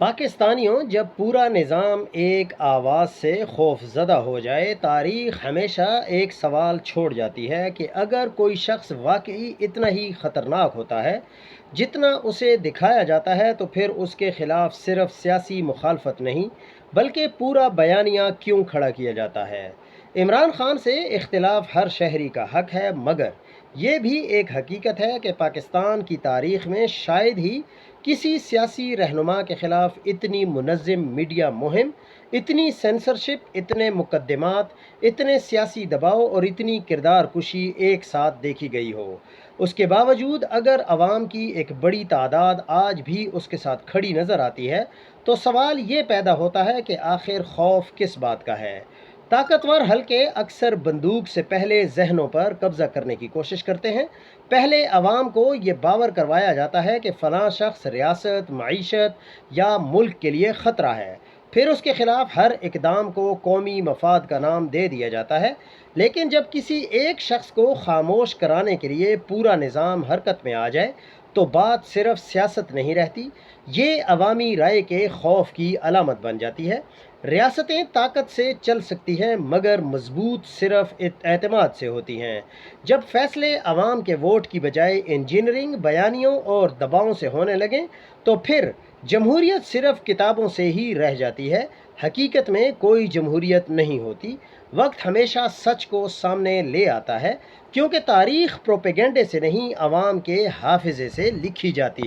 پاکستانیوں جب پورا نظام ایک آواز سے خوفزدہ ہو جائے، تاریخ ہمیشہ ایک سوال چھوڑ جاتی ہے کہ اگر کوئی شخص واقعی اتنا ہی خطرناک ہوتا ہے جتنا اسے دکھایا جاتا ہے، تو پھر اس کے خلاف صرف سیاسی مخالفت نہیں بلکہ پورا بیانیہ کیوں کھڑا کیا جاتا ہے؟ عمران خان سے اختلاف ہر شہری کا حق ہے، مگر یہ بھی ایک حقیقت ہے کہ پاکستان کی تاریخ میں شاید ہی کسی سیاسی رہنما کے خلاف اتنی منظم میڈیا مہم، اتنی سینسرشپ، اتنے مقدمات، اتنے سیاسی دباؤ اور اتنی کردار کشی ایک ساتھ دیکھی گئی ہو۔ اس کے باوجود اگر عوام کی ایک بڑی تعداد آج بھی اس کے ساتھ کھڑی نظر آتی ہے، تو سوال یہ پیدا ہوتا ہے کہ آخر خوف کس بات کا ہے؟ طاقتور حلقے اکثر بندوق سے پہلے ذہنوں پر قبضہ کرنے کی کوشش کرتے ہیں۔ پہلے عوام کو یہ باور کروایا جاتا ہے کہ فلاں شخص ریاست، معیشت یا ملک کے لیے خطرہ ہے، پھر اس کے خلاف ہر اقدام کو قومی مفاد کا نام دے دیا جاتا ہے۔ لیکن جب کسی ایک شخص کو خاموش کرانے کے لیے پورا نظام حرکت میں آ جائے، تو بات صرف سیاست نہیں رہتی، یہ عوامی رائے کے خوف کی علامت بن جاتی ہے۔ ریاستیں طاقت سے چل سکتی ہیں، مگر مضبوط صرف اعتماد سے ہوتی ہیں۔ جب فیصلے عوام کے ووٹ کی بجائے انجینئرنگ، بیانیوں اور دباؤں سے ہونے لگیں، تو پھر جمہوریت صرف کتابوں سے ہی رہ جاتی ہے، حقیقت میں کوئی جمہوریت نہیں ہوتی۔ وقت ہمیشہ سچ کو سامنے لے آتا ہے، کیونکہ تاریخ پروپیگنڈے سے نہیں، عوام کے حافظے سے لکھی جاتی ہے۔